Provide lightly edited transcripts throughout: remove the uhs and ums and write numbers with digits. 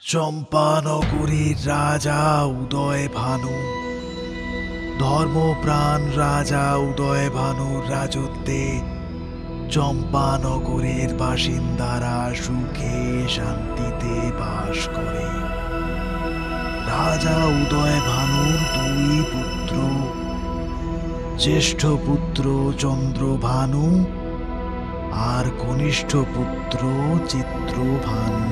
চম্পানগরীর রাজা উদয় ভানু, ধর্মপ্রাণ রাজা উদয় ভানুর রাজত্বে চম্পানগরের বাসিন্দারা সুখে শান্তিতে বাস করে। রাজা উদয় ভানুর দুই পুত্র, জ্যেষ্ঠ পুত্র চন্দ্রভানু আর কনিষ্ঠ পুত্র চিত্রভানু।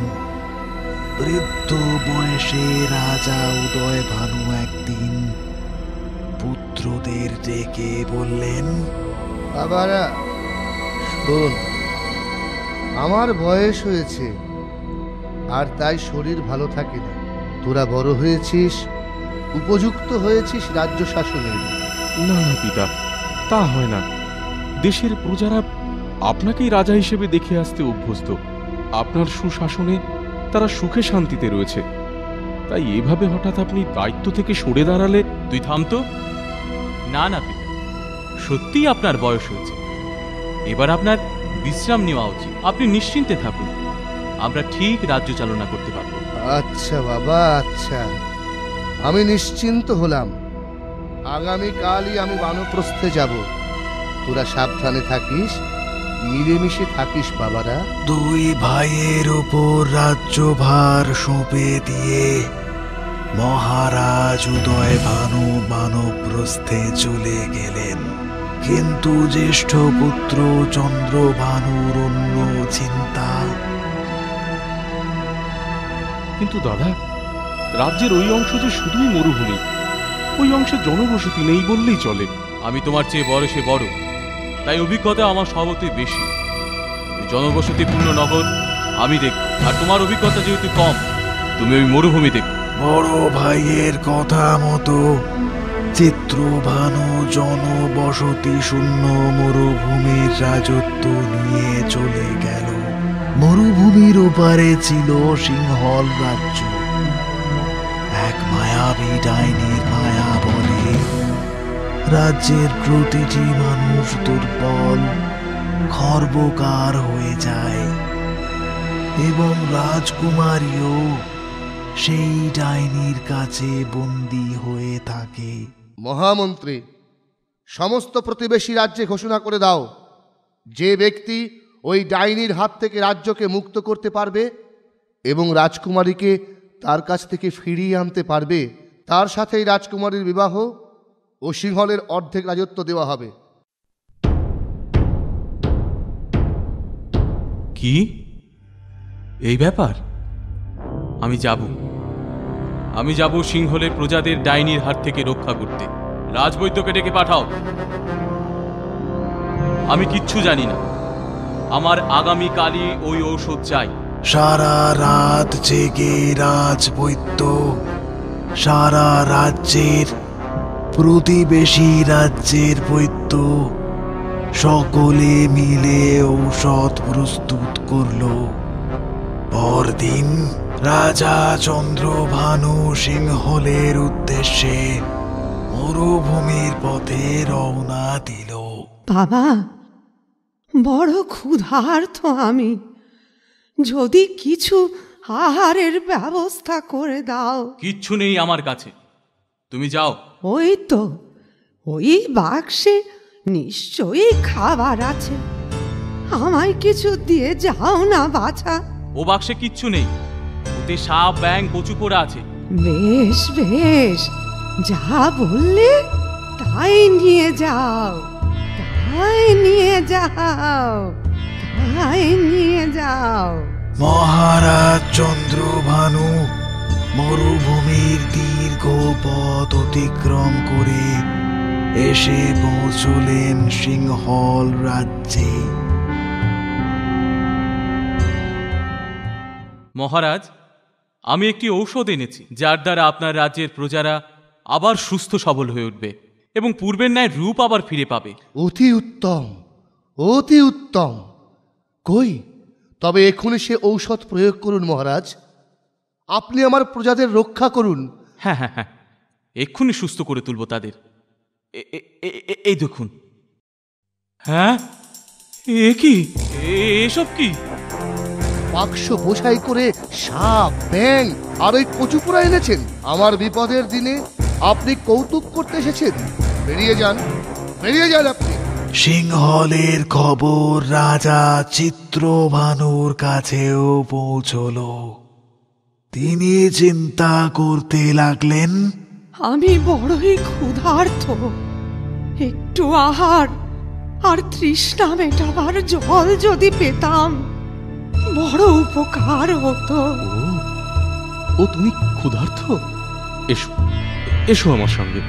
বৃদ্ধ বয়সে রাজা উদয় ভানু একদিন পুত্রদের ডেকে বললেন, বাবারা শোন, আমার বয়স হয়েছে আর তাই শরীর ভালো থাকে না। তোরা বড় হয়েছিস, উপযুক্ত হয়েছিস রাজ্য শাসনের। না না পিতা, তা হয় না। দেশের প্রজারা আপনাকেই রাজা হিসেবে দেখে আসতে অভ্যস্ত। আপনার সুশাসনে তারা সুখে শান্তিতে রয়েছে, তাই এভাবে হঠাৎ আপনি দায়িত্ব থেকে সরে দাঁড়ালে। তুই থাম তো। না না পিতা, সত্যিই আপনার বয়স হয়েছে, এবার আপনার বিশ্রাম নেওয়া উচিত। আপনি নিশ্চিন্তে থাকুন, আমরা ঠিক রাজ্য চালনা করতে পারব। আচ্ছা বাবা, আচ্ছা, আমি নিশ্চিন্ত হলাম। আগামীকালই আমি বানপ্রস্থে যাব। তোরা সাবধানে থাকিস, মিলেমিশে থাকিস বাবারা। দুই ভাইয়ের উপর রাজ্যভার সঁপে দিয়ে মহারাজ উদয় ভানু বানপ্রস্থে চলে গেলেন। কিন্তু জ্যেষ্ঠ পুত্র চন্দ্রভানুর অন্য চিন্তা। কিন্তু দাদা, রাজ্যের ওই অংশ যে শুধুই মরুভূমি, ওই অংশে জনবসতি নেই বললেই চলে। আমি তোমার চেয়ে বয়সে বড়, তাই অভিজ্ঞতা আমার স্বভাবতই বেশি। জনবসতিপূর্ণ নগর আমি দেখব, আর তোমার অভিজ্ঞতা যেহেতু কম, তুমি ওই মরুভূমি দেখো। বড় ভাইয়ের কথা মতো চিত্রভানু জনবসতি শূন্য মরুভূমির রাজত্ব নিয়ে চলে গেল। মরুভূমির ওপারে ছিল সিংহল রাজ্য। এক মায়াবী ডাইনির মায়া বলে রাজ্যের প্রতিটি মানুষ দুর্বল, খর্বকার হয়ে যায়, এবং রাজকুমারীও সেই ডাইনির কাছে বন্দী হয়ে থাকে। মহামন্ত্রী, সমস্ত প্রতিবেশী রাজ্যে ঘোষণা করে দাও, যে ব্যক্তি ওই ডাইনির হাত থেকে রাজ্যকে মুক্ত করতে পারবে এবং রাজকুমারীকে তার কাছ থেকে ফিরিয়ে আনতে পারবে, তার সাথেই রাজকুমারীর বিবাহ ও সিংহলের অর্ধেক রাজত্ব দেওয়া হবে। কি এই ব্যাপার? আমি যাব সিংহলের প্রজাদের ডাইনির হাত থেকে রক্ষা করতে। রাজবৈদ্যকে ডেকে পাঠাও। আমি কিচ্ছু জানি না, আমার আগামীকালই ওই ঔষধ চাই। সারা রাত জেগে রাজবৈদ্য সারা রাজ্যের প্রতিবেশী রাজ্যের বৈদ্য সকলে মিলে ঔষধ প্রস্তুত করল। পরদিন রাজা চন্দ্রভানু সিংহলের উদ্দেশ্যে মরুভূমির পথে রওনা দিল। বাবা, বড় ক্ষুধার্ত আমি, যদি কিছু আহারের ব্যবস্থা করে দাও। কিচ্ছু নেই আমার কাছে, তুমি যাও। ওই তো, ওই বাক্সে নিশ্চয়ই খাবার আছে, আমায় কিছু দিয়ে যাও না বাছা। ও বাক্সে কিচ্ছু নেই, ওতে সাপ, ব্যাঙ, কচু পোড়া আছে। বেশ বেশ, যা বললে তাই নিয়ে যাও, তাই নিয়ে যাও, তাই নিয়ে যাও। মহারাজ চন্দ্রভানু মরুভূমির দীর্ঘ পথ অতিক্রম করে এসে পৌঁছলেন সিংহল রাজ্যে। মহারাজ, আমি একটি ঔষধ এনেছি, যার দ্বারা আপনার রাজ্যের প্রজারা আবার সুস্থ সবল হয়ে উঠবে এবং পূর্বের ন্যায় রূপ আবার ফিরে পাবে। অতি উত্তম, অতি উত্তম। কই, তবে এক্ষুনি সে ঔষধ প্রয়োগ করুন মহারাজ। আপনি আমার প্রজাদের রক্ষা করুন, হ্যাঁ হ্যাঁ হ্যাঁ, এক্ষুনি সুস্থ করে তুলব তাদের। এই দেখুন। হ্যাঁ, এ কি, এসব কি? বাক্স বোঝাই করে সাপ, ব্যাং আর ওই কচুপুরা এনেছেন। আমার বিপদের দিনে আপনি কৌতুক করতে এসেছেন? বেরিয়ে যান, বেরিয়ে যান আপনি। সিংহলের খবর রাজা চিত্রভানুর কাছেও পৌঁছলো। তিনি চিন্তা করতে লাগলেন, আমি বড়ই ক্ষুধার্ত, একটু আহার আর তৃষ্ণা মেটাবার জল যদি পেতাম বড় উপকার হতো। ও তুমি ক্ষুধার্ত? এসো, এসো আমার সঙ্গে।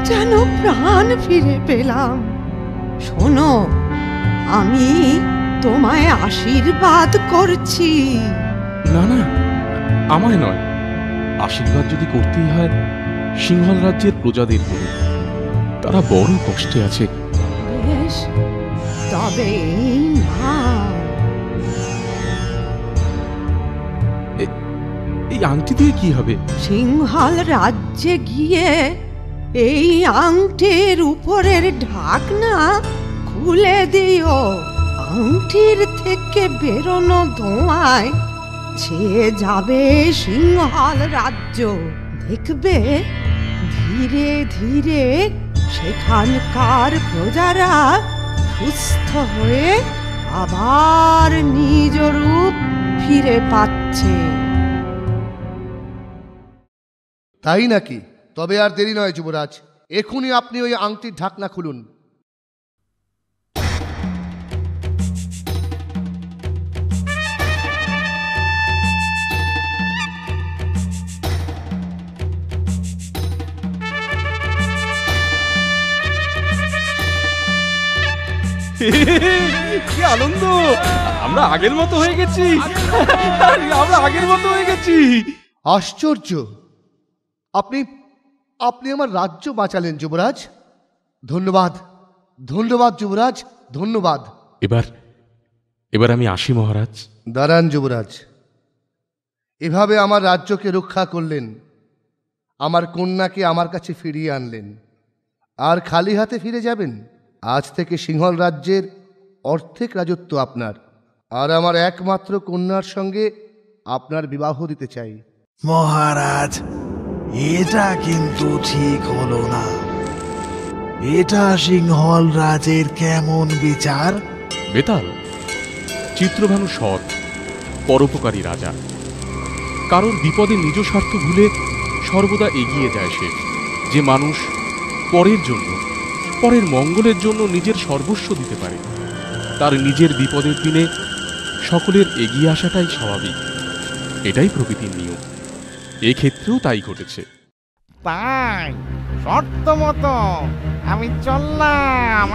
যেন প্রাণ ফিরে পেলাম। শোনো, আমি তোমায় আশীর্বাদ করছি। না না, আমায় নয়, আশীর্বাদ যদি করতেই হয় সিংহল রাজ্যের প্রজাদের করুন, তারা বড় কষ্টে আছে। বেশ, তবে এই নাও। এই আংটি দিয়ে কি হবে? সিংহল রাজ্যে গিয়ে এই আংটির উপরের ঢাকনা খুলে দিও। আংটির থেকে বেরোনো ধোঁয়ায় ছেয়ে যাবে সিংহল রাজ্য। দেখবে ধীরে ধীরে সেখানকার প্রজারা সুস্থ হয়ে আবার নিজ রূপ ফিরে পাচ্ছে। তাই নাকি? তবে আর দেরি নয় যুবরাজ, এখনই আপনি ওই আংটির ঢাকনা খুলুন। কি আনন্দ! আমরা আগের মতো হয়ে গেছি, আমরা আগের মতো হয়ে গেছি। আশ্চর্য! আপনি আপনি আমার রাজ্য বাঁচালেন যুবরাজ। ধন্যবাদ, ধন্যবাদ যুবরাজ, ধন্যবাদ। এবার আমি আসি মহারাজ। দাঁড়ান যুবরাজ, এভাবে আমার রাজ্যকে রক্ষা করলেন, আমার কন্যাকে আমার কাছে ফিরিয়ে আনলেন, আর খালি হাতে ফিরে যাবেন? আজ থেকে সিংহল রাজ্যের অর্ধেক রাজত্ব আপনার, আর আমার একমাত্র কন্যার সঙ্গে আপনার বিবাহ দিতে চাই। মহারাজ, এটা কিন্তু ঠিক হলো না। এটা সিংহল রাজের কেমন বিচার? বেতাল, চিত্রভানু সৎ, পরোপকারী রাজা। কারণ বিপদে নিজ স্বার্থ ভুলে সর্বদা এগিয়ে যায় সে। যে মানুষ পরের জন্য, পরের মঙ্গলের জন্য নিজের সর্বস্ব দিতে পারে, তার নিজের বিপদের দিনে সকলের এগিয়ে আসাটাই স্বাভাবিক। এটাই প্রকৃতির নিয়ম। এক্ষেত্রেও তাই ঘটেছে। তাই শর্ত মতো আমি চললাম।